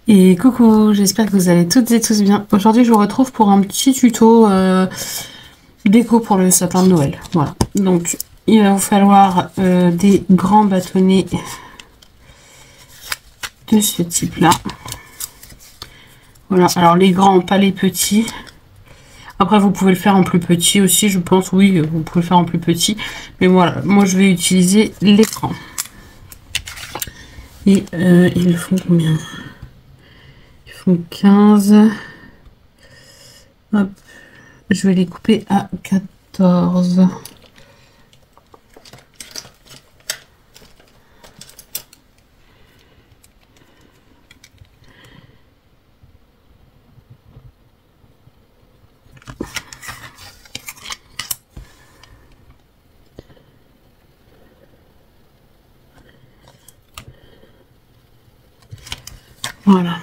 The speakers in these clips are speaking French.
Et coucou, j'espère que vous allez toutes et tous bien. Aujourd'hui, je vous retrouve pour un petit tuto déco pour le sapin de Noël. Voilà. Donc, il va vous falloir des grands bâtonnets de ce type-là. Voilà. Alors, les grands, pas les petits. Après, vous pouvez le faire en plus petit aussi, je pense. Oui, vous pouvez le faire en plus petit. Mais voilà, moi, je vais utiliser l'écran. Et ils font combien? Ils font 15. Hop. Je vais les couper à 14. Voilà.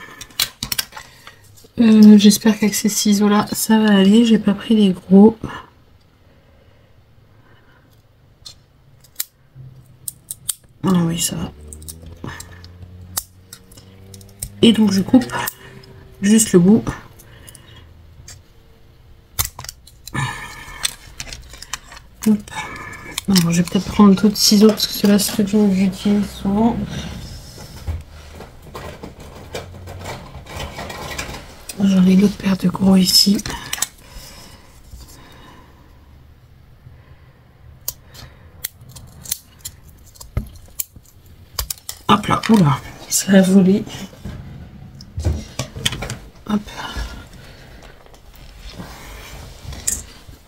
J'espère qu'avec ces ciseaux là ça va aller. J'ai pas pris les gros. Ah oui, ça va. Et donc je coupe juste le bout. Hop. Alors, je vais peut-être prendre d'autres ciseaux parce que ceux-là c'est ceux que j'utilise souvent. J'en ai une autre paire de gros ici. Hop là, oula, ça a volé. Hop.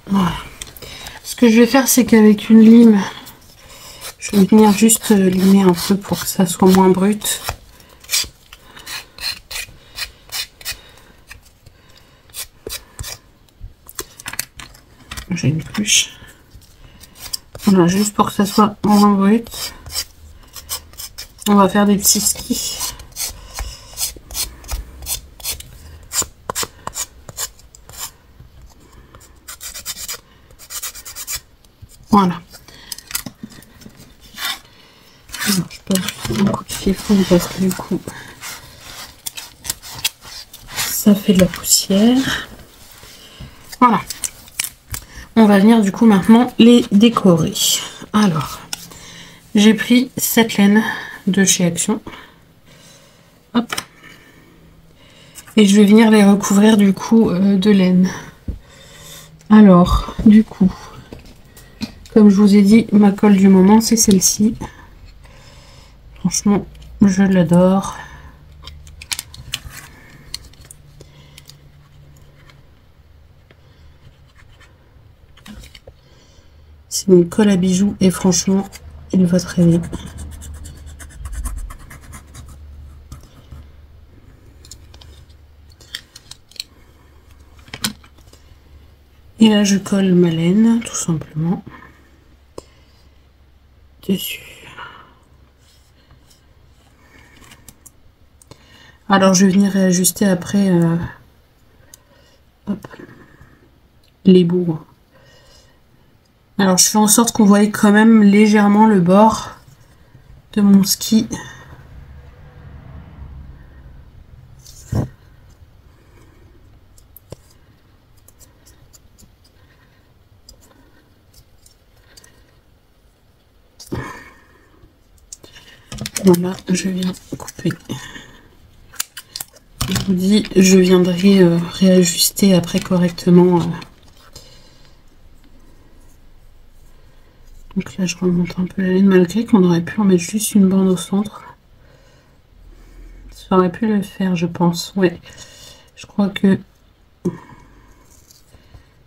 Voilà. Ce que je vais faire, c'est qu'avec une lime, je vais venir juste limer un peu pour que ça soit moins brut. J'ai une cruche. Voilà, juste pour que ça soit moins brut. On va faire des petits skis. Voilà. Alors, je passe un coup de chiffon parce que du coup, ça fait de la poussière. Voilà. On va venir du coup maintenant les décorer. Alors, j'ai pris cette laine de chez Action. Hop. Et je vais venir les recouvrir du coup de laine. Alors, du coup, comme je vous ai dit, ma colle du moment, c'est celle-ci. Franchement, je l'adore. C'est une colle à bijoux et franchement, il va très bien. Et là, je colle ma laine, tout simplement, dessus. Alors, je vais venir réajuster après hop, les bouts. Alors, je fais en sorte qu'on voie quand même légèrement le bord de mon ski. Voilà, je viens couper. Je vous dis, je viendrai réajuster après correctement. Donc là, je remonte un peu la laine, malgré qu'on aurait pu en mettre juste une bande au centre. Ça aurait pu le faire, je pense. Ouais, je crois que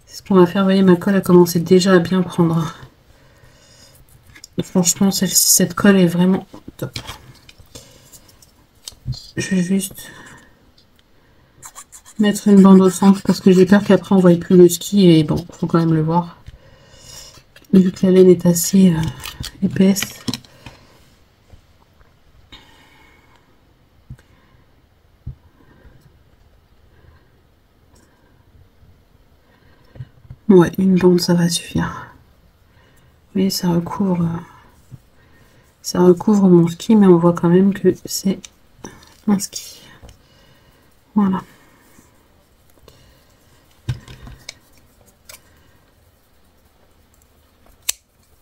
c'est ce qu'on va faire. Vous voyez, ma colle a commencé déjà à bien prendre. Franchement, cette colle est vraiment top. Je vais juste mettre une bande au centre parce que j'ai peur qu'après on voie plus le ski et bon, faut quand même le voir. Vu que la laine est assez épaisse. Ouais, une bande ça va suffire. Vous voyez, ça recouvre mon ski, mais on voit quand même que c'est un ski. Voilà.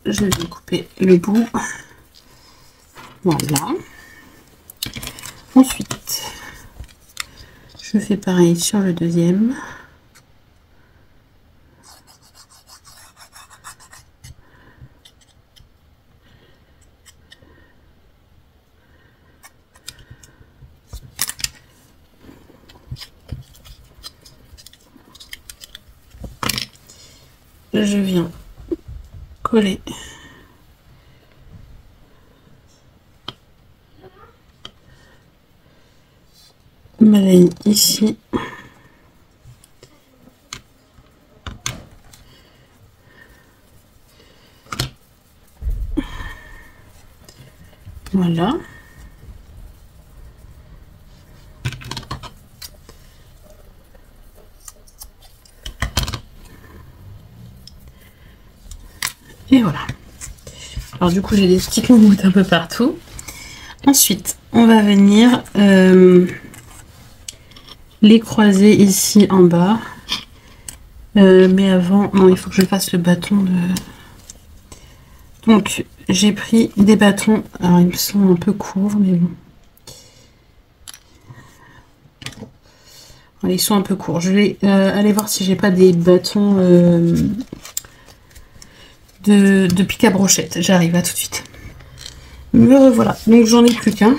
Je vais couper le bout. Voilà. Ensuite, je fais pareil sur le deuxième. Je viens coller ma laine ici. Voilà. Et voilà. Alors du coup j'ai des petites moumoutes un peu partout. Ensuite on va venir les croiser ici en bas. Mais avant, non, il faut que je fasse le bâton de... Donc j'ai pris des bâtons, alors ils sont un peu courts mais bon. Voilà, ils sont un peu courts. Je vais aller voir si j'ai pas des bâtons de pique à brochette. J'arrive, à tout de suite. Me revoilà. Donc j'en ai plus qu'un.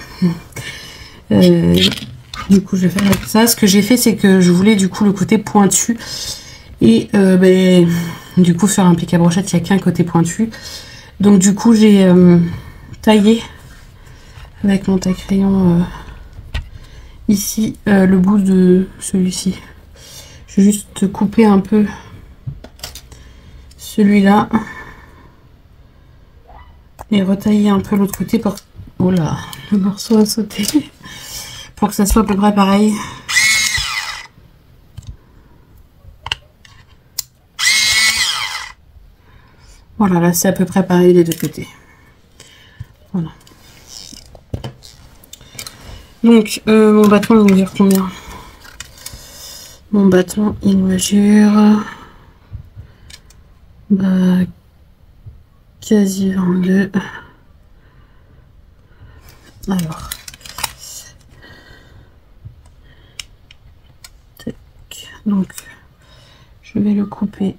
Du coup je vais faire avec ça. Ce que j'ai fait c'est que je voulais du coup le côté pointu. Et du coup faire un pique à brochette, il n'y a qu'un côté pointu. Donc du coup j'ai taillé avec mon taille-crayon ici le bout de celui-ci. Je vais juste couper un peu celui-là. Et retailler un peu l'autre côté pour... Oh là, le morceau a sauté. Pour que ça soit à peu près pareil. Voilà, là c'est à peu près pareil des deux côtés. Voilà. Donc, mon bâton il mesure combien? Mon bâton il mesure... quasi 22. Alors, tac. Donc je vais le couper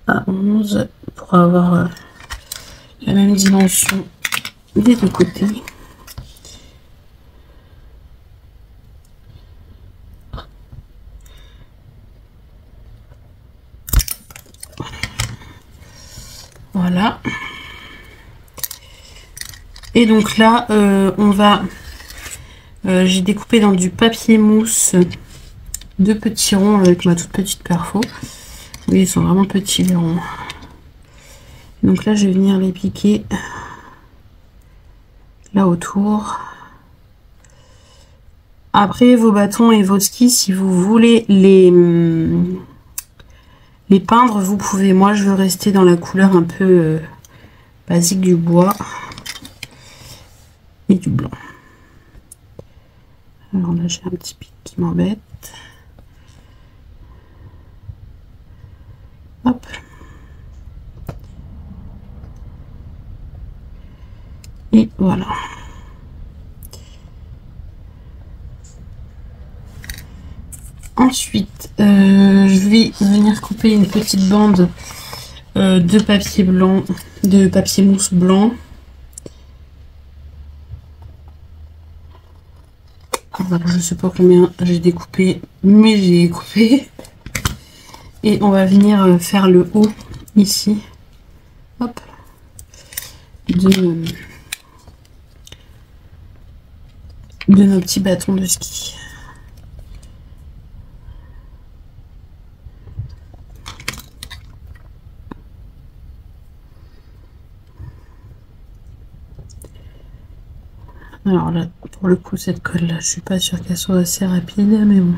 à 11 pour avoir la même dimension des deux côtés. Voilà. Et donc là, on va... j'ai découpé dans du papier mousse deux petits ronds avec ma toute petite perfo. Oui, ils sont vraiment petits les ronds. Donc là, je vais venir les piquer là autour. Après, vos bâtons et vos skis, si vous voulez les peindre, vous pouvez. Moi, je veux rester dans la couleur un peu basique du bois et du blanc. Alors là, j'ai un petit pic qui m'embête. Hop. Et voilà. Ensuite, je vais venir couper une petite bande de papier blanc, de papier mousse blanc. Alors, je sais pas combien j'ai découpé, mais j'ai coupé. Et on va venir faire le haut ici. Hop. De nos petits bâtons de ski. Alors là, pour le coup, cette colle là, je suis pas sûre qu'elle soit assez rapide, mais bon.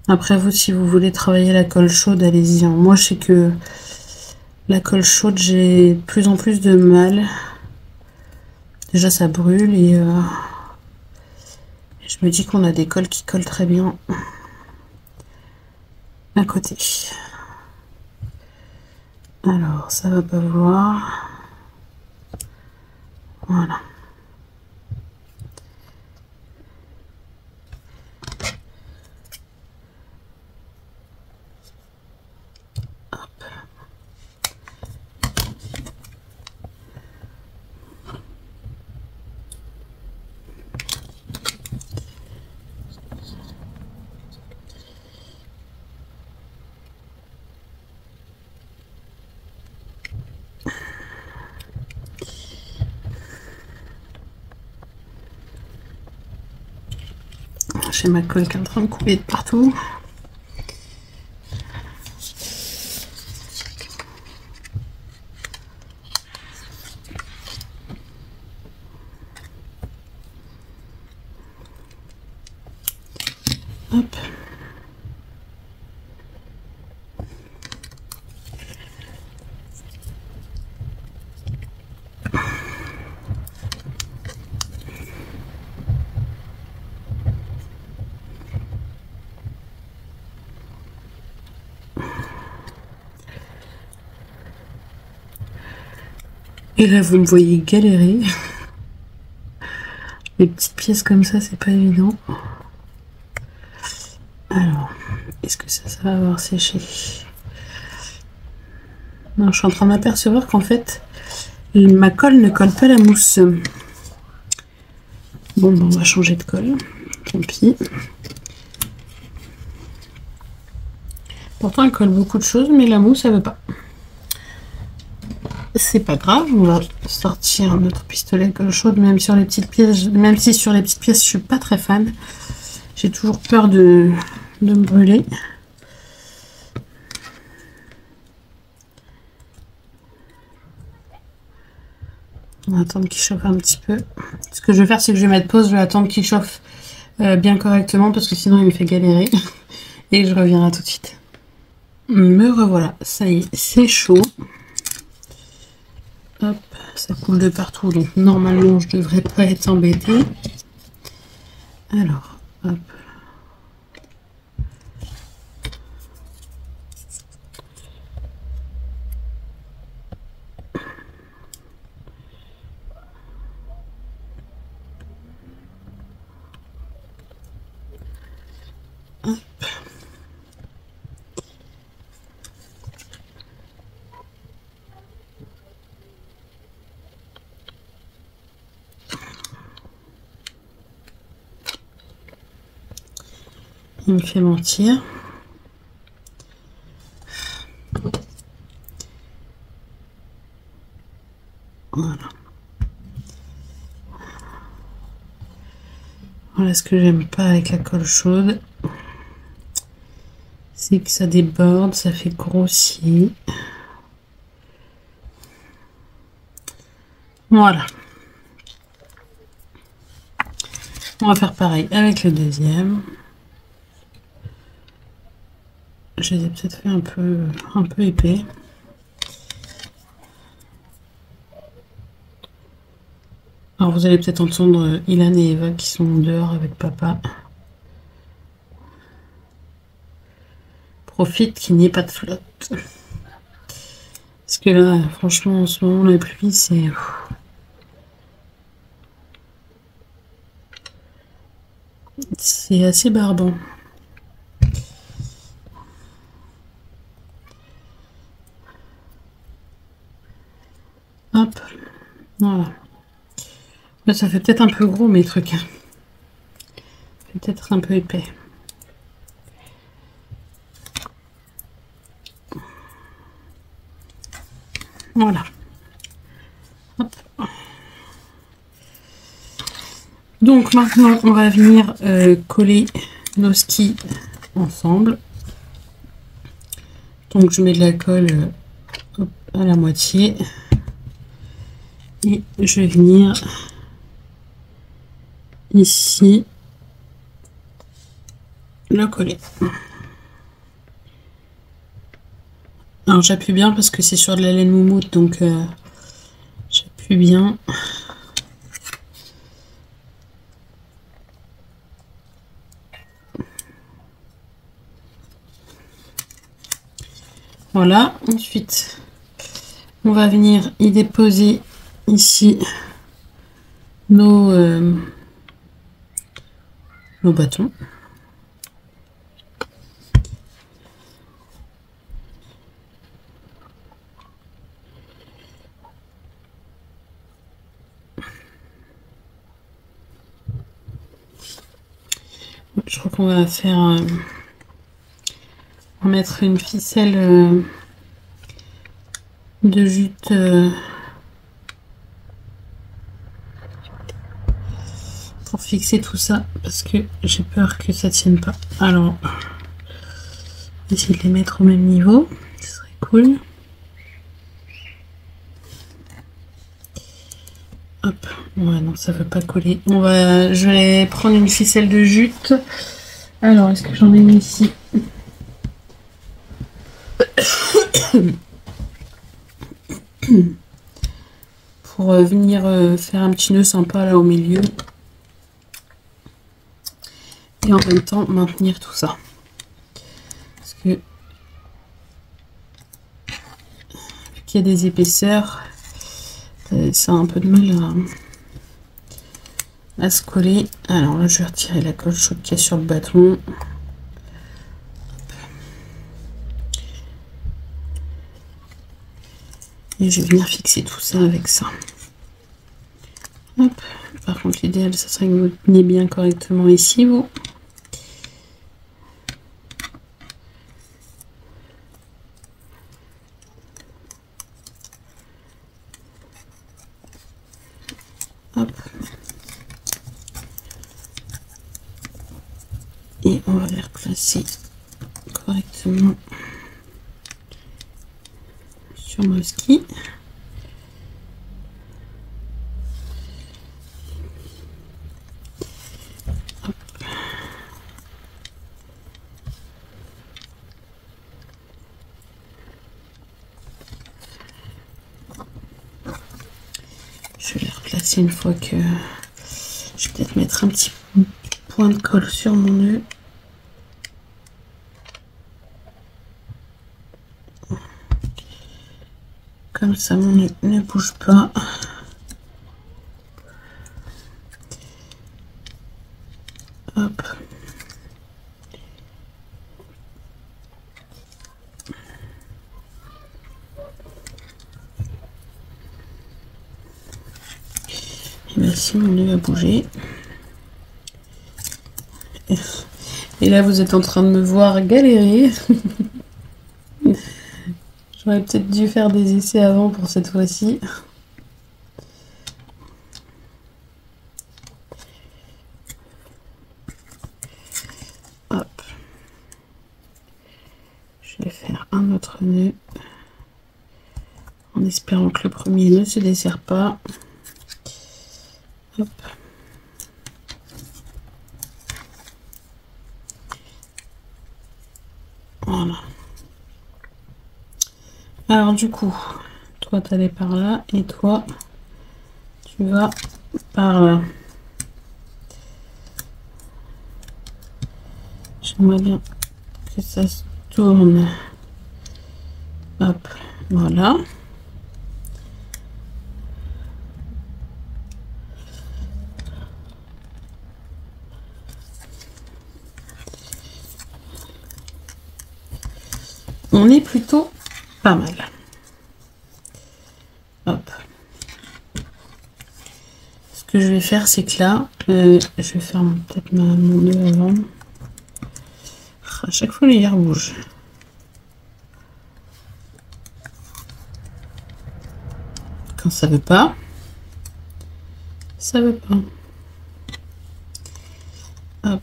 Après vous, si vous voulez travailler la colle chaude, allez-y. Moi, je sais que la colle chaude, j'ai de plus en plus de mal. Déjà ça brûle et je me dis qu'on a des cols qui collent très bien à côté. Alors ça va pas voir. Voilà. J'ai ma colle qui est en train de couler de partout. Hop. Et là, vous me voyez galérer. Les petites pièces comme ça, c'est pas évident. Alors, est-ce que ça va avoir séché? Non, je suis en train de m'apercevoir qu'en fait, ma colle ne colle pas la mousse. Bon, ben, on va changer de colle. Tant pis. Pourtant, elle colle beaucoup de choses, mais la mousse, elle veut pas. C'est pas grave, on va sortir notre pistolet à colle chaude, même sur les petites pièces, même si sur les petites pièces je suis pas très fan. J'ai toujours peur de me brûler. On va attendre qu'il chauffe un petit peu. Ce que je vais faire, c'est que je vais mettre pause, je vais attendre qu'il chauffe bien correctement, parce que sinon il me fait galérer. Et je reviendrai tout de suite. Me revoilà, ça y est, c'est chaud. Hop, ça coule de partout, donc normalement je devrais pas être embêtée. Alors, hop. Hop. Il me fait mentir. Voilà. Voilà ce que j'aime pas avec la colle chaude. C'est que ça déborde, ça fait grossier. Voilà. On va faire pareil avec le deuxième. Je les ai peut-être fait un peu épais. Alors vous allez peut-être entendre Ilan et Eva qui sont dehors avec papa. Profite qu'il n'y ait pas de flotte. Parce que là, franchement, en ce moment, la pluie, c'est assez barbant. Hop, voilà. Là, ça fait peut-être un peu gros mes trucs. Peut-être un peu épais. Voilà. Hop. Donc maintenant, on va venir coller nos skis ensemble. Donc je mets de la colle à la moitié. Et je vais venir ici le coller. Alors j'appuie bien parce que c'est sur de la laine moumoute, donc j'appuie bien. Voilà, ensuite on va venir y déposer ici nos bâtons. Je crois qu'on va faire on va mettre une ficelle de jute pour fixer tout ça parce que j'ai peur que ça tienne pas. Alors essayer de les mettre au même niveau, ce serait cool. Hop, ouais, non, ça veut pas coller. Je vais prendre une ficelle de jute. Alors, est-ce que j'en ai mis ici? Pour venir faire un petit nœud sympa là au milieu. Et en même temps, maintenir tout ça. Parce que, vu qu'il y a des épaisseurs, ça a un peu de mal à se coller. Alors là, je vais retirer la colle chaude qu'il y a sur le bâton. Et je vais venir fixer tout ça avec ça. Hop. Par contre, l'idéal, ça serait que vous teniez bien correctement ici, vous. Hop. Et on va les replacer correctement sur mon ski. Hop. Je vais les replacer une fois que je vais peut-être mettre un petit point de colle sur mon nœud. Comme ça, mon nœud ne bouge pas. Hop. Et bien, si mon nœud va bouger. Et là, vous êtes en train de me voir galérer. J'aurais peut-être dû faire des essais avant pour cette fois-ci. Hop. Je vais faire un autre nœud. En espérant que le premier ne se desserre pas. Hop. Voilà. Alors du coup, toi tu allais par là et toi tu vas par là. J'aimerais bien que ça se tourne. Hop, voilà. On est plutôt pas mal. Hop. Ce que je vais faire, c'est que là, je vais faire peut-être mon nœud avant. À chaque fois, les airs bougent. Quand ça veut pas, ça veut pas. Hop.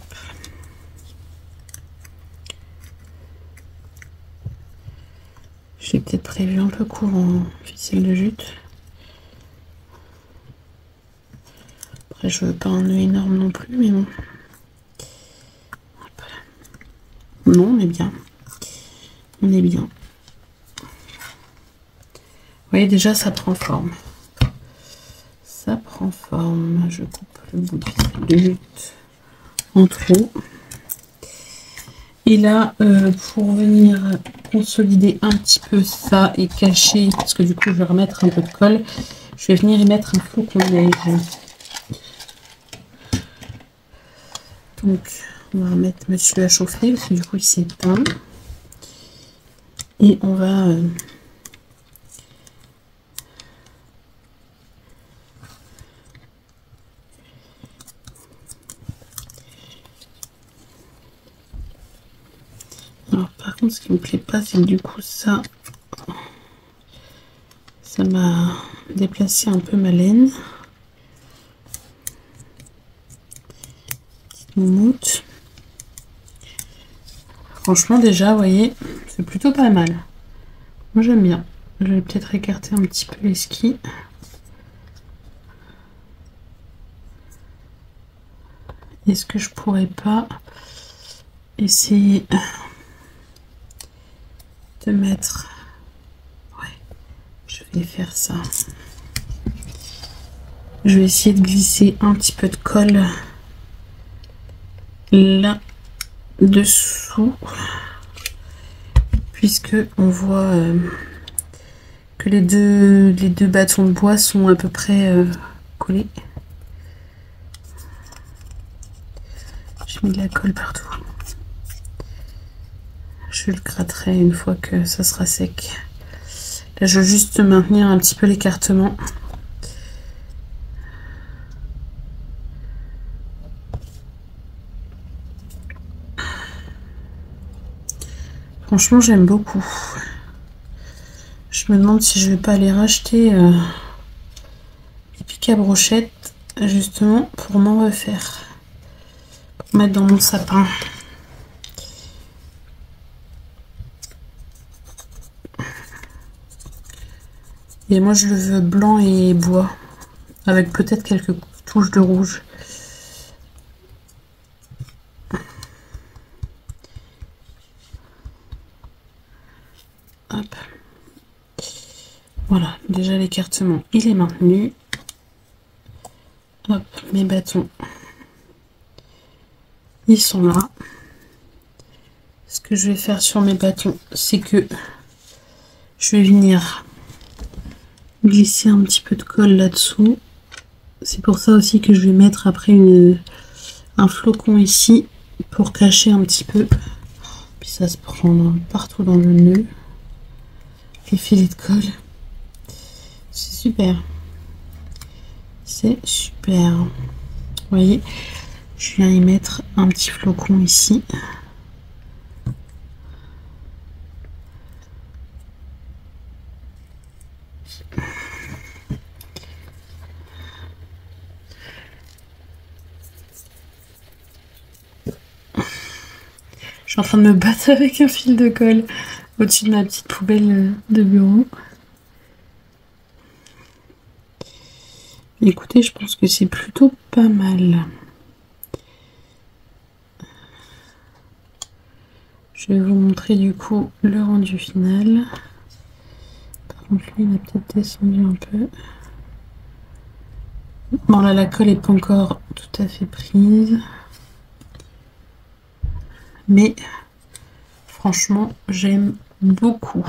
J'ai peut-être prévu un peu court en ficelle de jute. Après, je veux pas un nœud énorme non plus, mais bon. Hop. Non, on est bien. On est bien. Vous voyez, déjà, ça prend forme. Ça prend forme. Je coupe le bout de ficelle de jute en trop. Et là, pour venir consolider un petit peu ça et cacher, parce que du coup je vais remettre un peu de colle, je vais venir y mettre un flocon de neige. Donc on va remettre monsieur à chauffer, parce que du coup il s'est éteint. Et on va... Alors par contre ce qui me plaît pas, c'est que du coup ça m'a déplacé un peu ma laine. Petite moumoute. Franchement déjà, vous voyez, c'est plutôt pas mal. Moi j'aime bien. Je vais peut-être écarter un petit peu les skis. Est-ce que je pourrais pas essayer de mettre... Ouais, je vais faire ça. Je vais essayer de glisser un petit peu de colle là dessous, puisque on voit que les deux bâtons de bois sont à peu près collés. J'ai mis de la colle partout. Je le gratterai une fois que ça sera sec. Là je veux juste maintenir un petit peu l'écartement. Franchement j'aime beaucoup. Je me demande si je vais pas aller racheter des pics à brochette justement pour m'en refaire. Pour mettre dans mon sapin. Et moi je le veux blanc et bois. Avec peut-être quelques touches de rouge. Hop. Voilà, déjà l'écartement il est maintenu. Hop, mes bâtons ils sont là. Ce que je vais faire sur mes bâtons, c'est que je vais venir glisser un petit peu de colle là-dessous. C'est pour ça aussi que je vais mettre après un flocon ici pour cacher un petit peu. Puis ça se prend partout dans le nœud. Les filets de colle. C'est super. C'est super. Vous voyez, je viens y mettre un petit flocon ici. Je suis en train de me battre avec un fil de colle au-dessus de ma petite poubelle de bureau. Écoutez, je pense que c'est plutôt pas mal. Je vais vous montrer du coup le rendu final. Par contre, lui, il a peut-être descendu un peu. Bon, là, la colle n'est pas encore tout à fait prise. Mais franchement, j'aime beaucoup.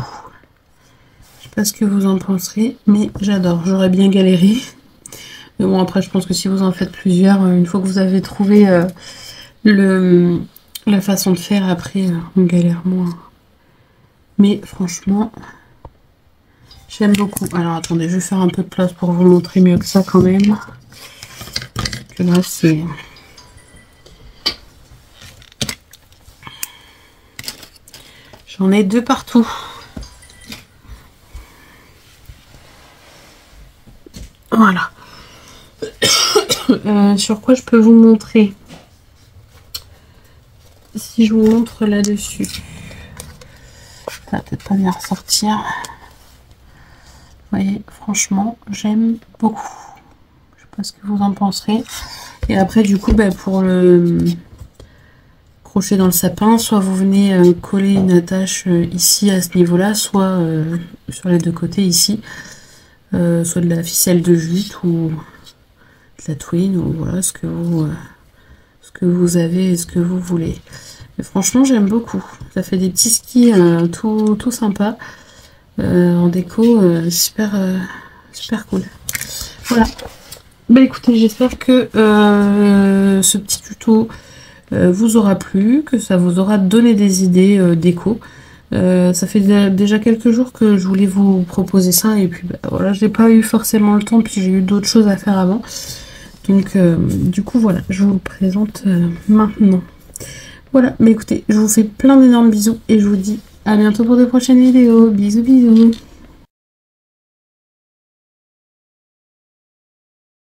Je sais pas ce que vous en penserez, mais j'adore. J'aurais bien galéré. Mais bon, après, je pense que si vous en faites plusieurs, une fois que vous avez trouvé la façon de faire, après, on galère moins. Mais franchement, j'aime beaucoup. Alors, attendez, je vais faire un peu de place pour vous montrer mieux que ça quand même. Parce que là, c'est... J'en ai deux partout. Voilà. Sur quoi je peux vous montrer? Si je vous montre là-dessus. Ça va peut-être pas bien ressortir. Vous voyez, franchement, j'aime beaucoup. Je sais pas ce que vous en penserez. Et après, du coup, pour le crochet dans le sapin, soit vous venez coller une attache ici à ce niveau-là, soit sur les deux côtés ici, soit de la ficelle de jute ou de la twine, ou voilà ce que vous avez et ce que vous voulez. Et franchement, j'aime beaucoup. Ça fait des petits skis tout sympa. En déco, super cool. Voilà. Bah écoutez, j'espère que ce petit tuto vous aura plu, que ça vous aura donné des idées déco. Ça fait déjà quelques jours que je voulais vous proposer ça et puis bah, voilà, j'ai pas eu forcément le temps, puis j'ai eu d'autres choses à faire avant. Donc du coup voilà, je vous le présente maintenant. Voilà, mais écoutez, je vous fais plein d'énormes bisous et je vous dis à bientôt pour de prochaines vidéos. Bisous bisous.